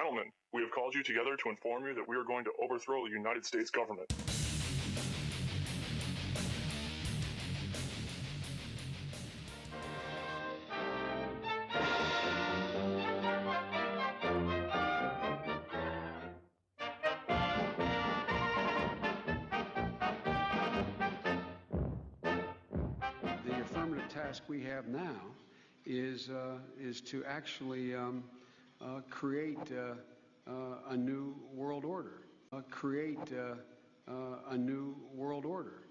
Gentlemen, we have called you together to inform you that we are going to overthrow the United States government. The affirmative task we have now is to actually create a new world order. Create a new world order.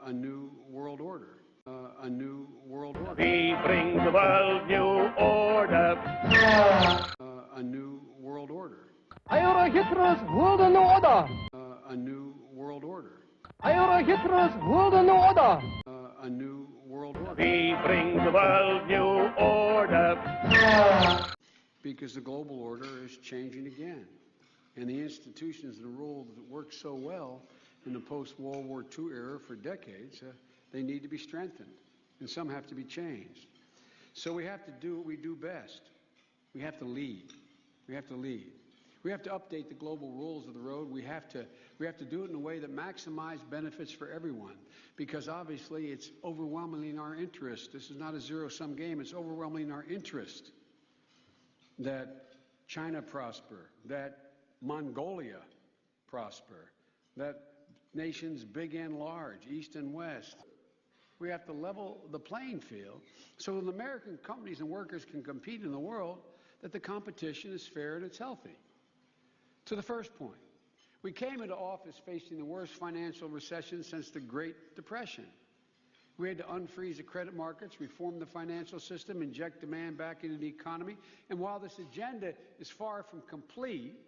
A new world order. A new world order. We bring the world new order. A new world order. Eure Hitlers golden order. A new world order. Eure Hitlers golden order. A new world order. We bring the world new order. Because the global order is changing again. And the institutions and the rules that worked so well in the post-World War II era for decades, they need to be strengthened. And some have to be changed. So we have to do what we do best. We have to lead. We have to lead. We have to update the global rules of the road. We have to do it in a way that maximizes benefits for everyone, because obviously it's overwhelmingly in our interest. This is not a zero-sum game. It's overwhelmingly in our interest that China prosper, that Mongolia prosper, that nations big and large, east and west. We have to level the playing field so that American companies and workers can compete in the world, that the competition is fair and it's healthy. To the first point, we came into office facing the worst financial recession since the Great Depression. We had to unfreeze the credit markets, reform the financial system, inject demand back into the economy. And while this agenda is far from complete,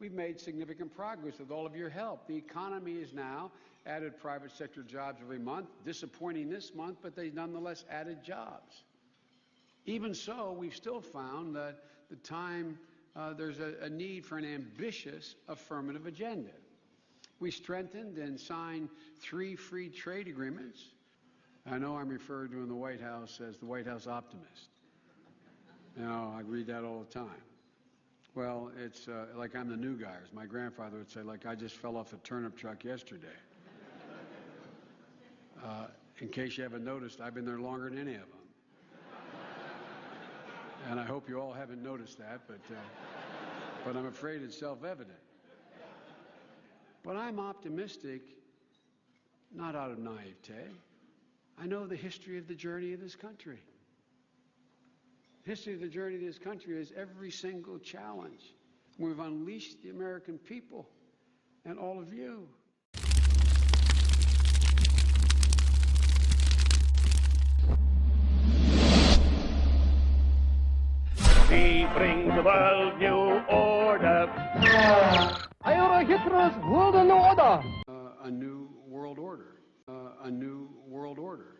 we've made significant progress with all of your help. The economy is now added private sector jobs every month, disappointing this month, but they nonetheless added jobs. Even so, we've still found that there's a need for an ambitious affirmative agenda. We strengthened and signed 3 free trade agreements. I know I'm referred to in the White House as the White House optimist. You know, I read that all the time. Well, it's like I'm the new guy, as my grandfather would say, like I just fell off a turnip truck yesterday. In case you haven't noticed, I've been there longer than any of them. And I hope you all haven't noticed that, but I'm afraid it's self-evident. But I'm optimistic, not out of naivete. I know the history of the journey of this country. The history of the journey of this country is every single challenge. We've unleashed the American people and all of you. We bring the world new order. Eure Hitlers golden order. A new world order. A new world order.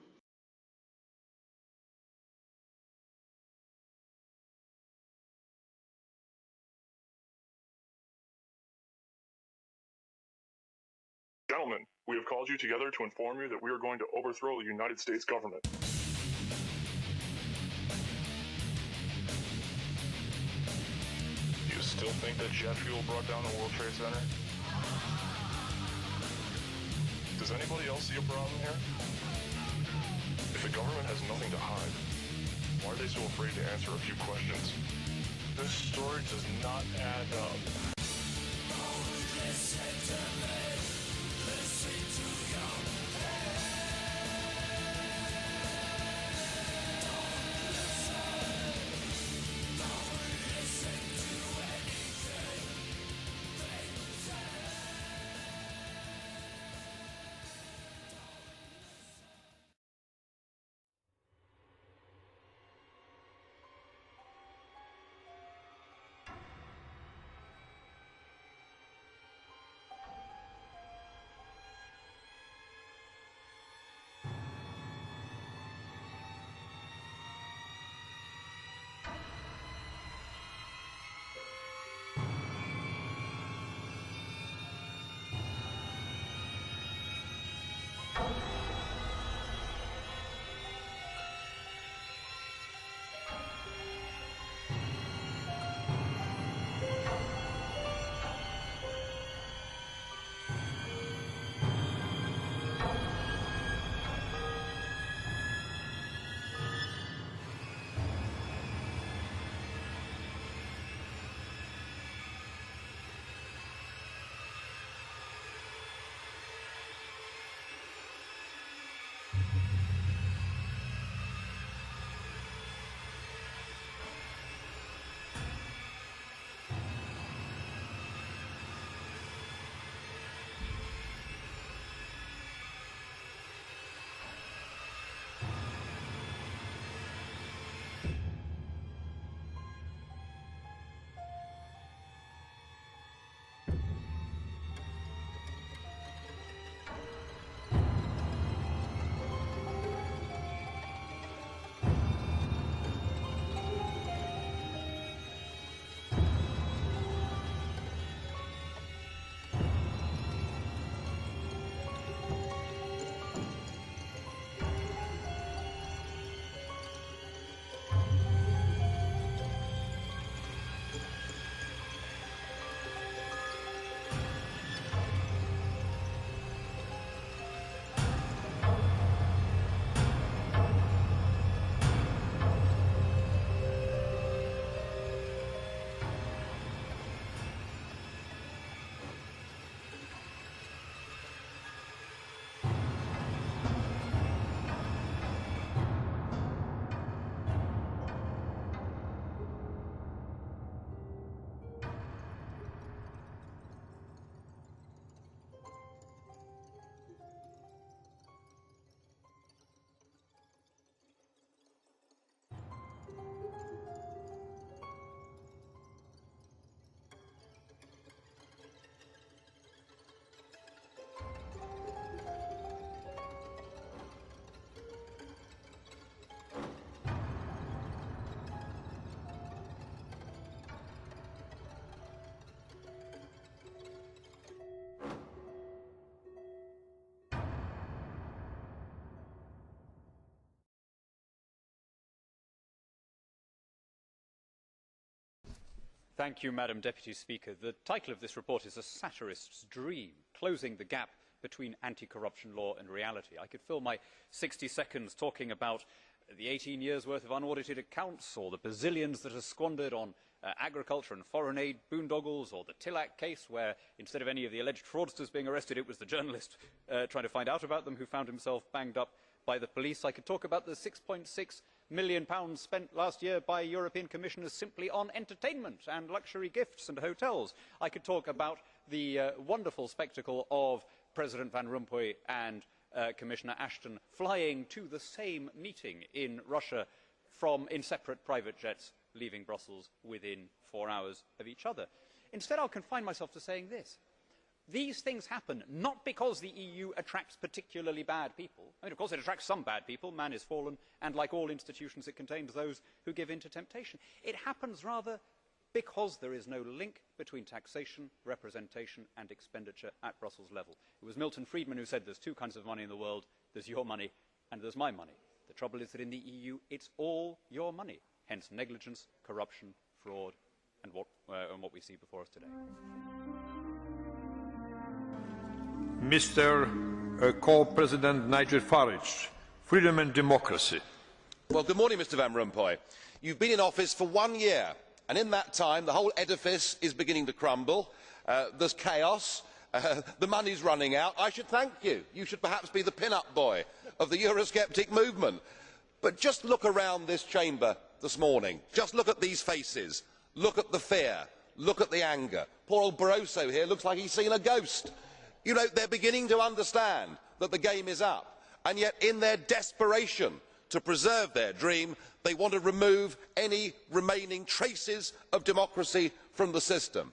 Gentlemen, we have called you together to inform you that we are going to overthrow the United States government. Do you still think that jet fuel brought down the World Trade Center? Does anybody else see a problem here? If the government has nothing to hide, why are they so afraid to answer a few questions? This story does not add up. Listen to me. Listen to your head. Don't listen. Don't listen to anything they say. Thank you, Madam Deputy Speaker. The title of this report is A Satirist's Dream, Closing the Gap Between Anti-Corruption Law and Reality. I could fill my 60 seconds talking about the 18 years' worth of unaudited accounts, or the bazillions that are squandered on agriculture and foreign aid boondoggles, or the Tillack case where instead of any of the alleged fraudsters being arrested, it was the journalist trying to find out about them who found himself banged up by the police. I could talk about the £6.6 million spent last year by European commissioners simply on entertainment and luxury gifts and hotels. I could talk about the wonderful spectacle of President Van Rompuy and Commissioner Ashton flying to the same meeting in Russia in separate private jets, leaving Brussels within 4 hours of each other. Instead, I'll confine myself to saying this. These things happen not because the EU attracts particularly bad people. I mean, of course, it attracts some bad people. Man is fallen, and like all institutions, it contains those who give in to temptation. It happens rather because there is no link between taxation, representation and expenditure at Brussels level. It was Milton Friedman who said there's two kinds of money in the world. There's your money and there's my money. The trouble is that in the EU, it's all your money. Hence negligence, corruption, fraud, and what we see before us today. Mr. Co-President Nigel Farage, Freedom and Democracy. Well, good morning, Mr. Van Rompuy. You've been in office for 1 year, and in that time, the whole edifice is beginning to crumble. There's chaos. The money's running out. I should thank you. You should perhaps be the pin-up boy of the Eurosceptic movement. But just look around this chamber this morning. Just look at these faces. Look at the fear. Look at the anger. Poor old Barroso here looks like he's seen a ghost. You know, they're beginning to understand that the game is up, and yet in their desperation to preserve their dream, they want to remove any remaining traces of democracy from the system.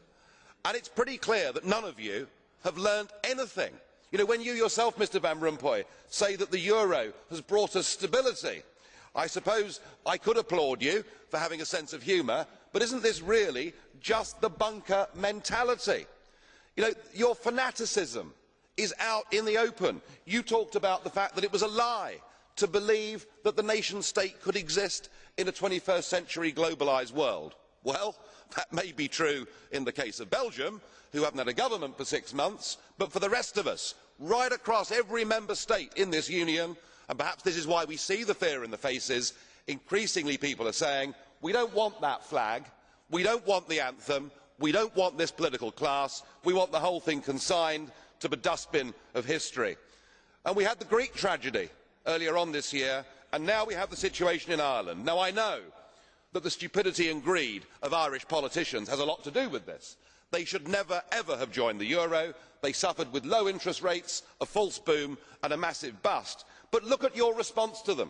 And it's pretty clear that none of you have learned anything. You know, when you yourself, Mr. Van Rompuy, say that the euro has brought us stability, I suppose I could applaud you for having a sense of humour, but isn't this really just the bunker mentality? You know, your fanaticism is out in the open. You talked about the fact that it was a lie to believe that the nation state could exist in a 21st century globalised world. Well, that may be true in the case of Belgium, who haven't had a government for 6 months, but for the rest of us, right across every member state in this union, and perhaps this is why we see the fear in the faces, increasingly people are saying, we don't want that flag, we don't want the anthem, we don't want this political class, we want the whole thing consigned to the dustbin of history. And we had the Greek tragedy earlier on this year, and now we have the situation in Ireland. Now I know that the stupidity and greed of Irish politicians has a lot to do with this. They should never ever have joined the euro. They suffered with low interest rates, a false boom and a massive bust. But look at your response to them.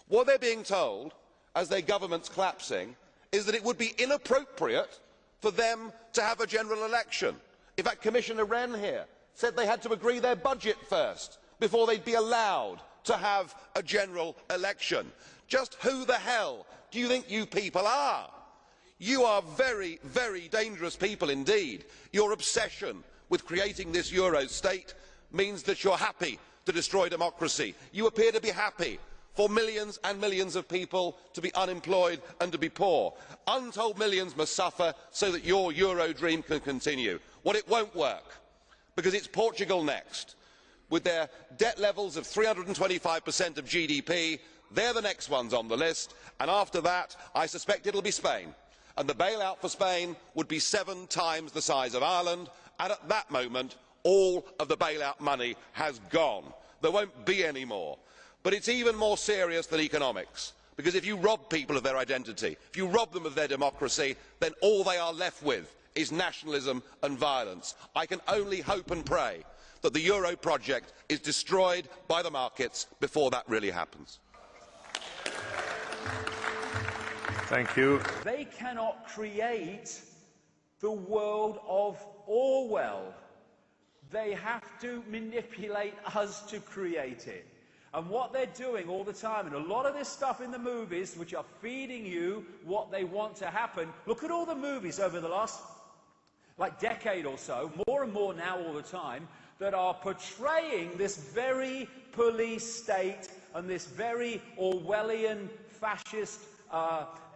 What they're being told, as their government's collapsing, is that it would be inappropriate for them to have a general election. In fact, Commissioner Wren here said they had to agree their budget first before they'd be allowed to have a general election. Just who the hell do you think you people are? You are very, very dangerous people indeed. Your obsession with creating this euro state means that you're happy to destroy democracy. You appear to be happy for millions and millions of people to be unemployed and to be poor. Untold millions must suffer so that your euro dream can continue. Well, it won't work, because it's Portugal next. With their debt levels of 325% of GDP, they're the next ones on the list, and after that, I suspect it'll be Spain. And the bailout for Spain would be 7 times the size of Ireland, and at that moment, all of the bailout money has gone. There won't be any more. But it's even more serious than economics, because if you rob people of their identity, if you rob them of their democracy, then all they are left with is nationalism and violence. I can only hope and pray that the euro project is destroyed by the markets before that really happens. Thank you. They cannot create the world of Orwell. They have to manipulate us to create it. And what they're doing all the time, and a lot of this stuff in the movies, which are feeding you what they want to happen, look at all the movies over the last decade or so, more and more now all the time, that are portraying this very police state and this very Orwellian fascist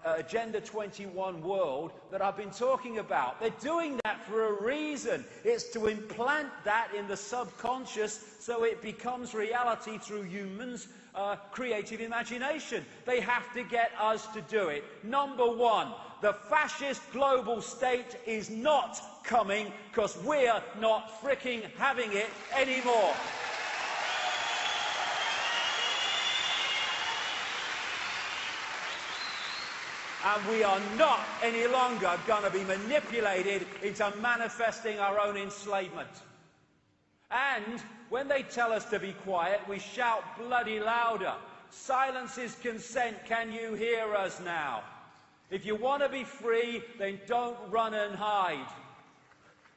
Agenda 21 world that I've been talking about. They're doing that for a reason. It's to implant that in the subconscious so it becomes reality through humans' creative imagination. They have to get us to do it. Number one, the fascist global state is not coming because we're not fricking having it anymore. And we are not any longer going to be manipulated into manifesting our own enslavement. And when they tell us to be quiet, we shout bloody louder. Silence is consent. Can you hear us now? If you want to be free, then don't run and hide.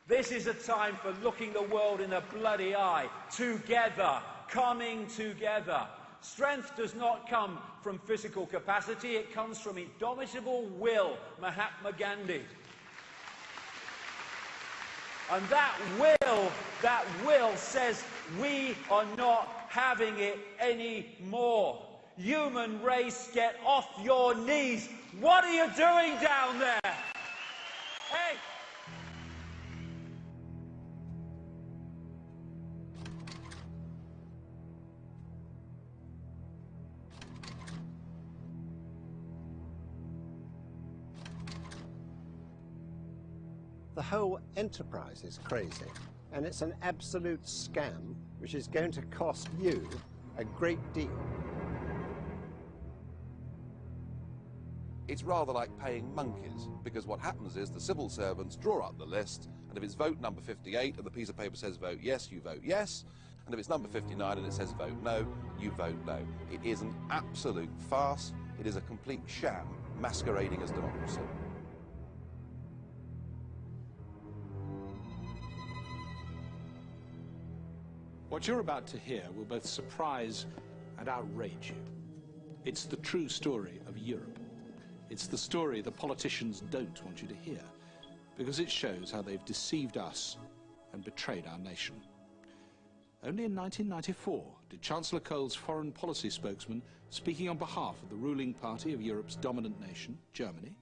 This is a time for looking the world in the bloody eye. Together. Coming together. Strength does not come from physical capacity, it comes from indomitable will, Mahatma Gandhi. And that will says we are not having it anymore. Human race, get off your knees. What are you doing down there? Hey! The whole enterprise is crazy, and it's an absolute scam which is going to cost you a great deal. It's rather like paying monkeys, because what happens is the civil servants draw up the list, and if it's vote number 58 and the piece of paper says vote yes, you vote yes, and if it's number 59 and it says vote no, you vote no. It is an absolute farce. It is a complete sham masquerading as democracy. What you're about to hear will both surprise and outrage you. It's the true story of Europe. It's the story the politicians don't want you to hear, because it shows how they've deceived us and betrayed our nation. Only in 1994 did Chancellor Kohl's foreign policy spokesman, speaking on behalf of the ruling party of Europe's dominant nation, Germany,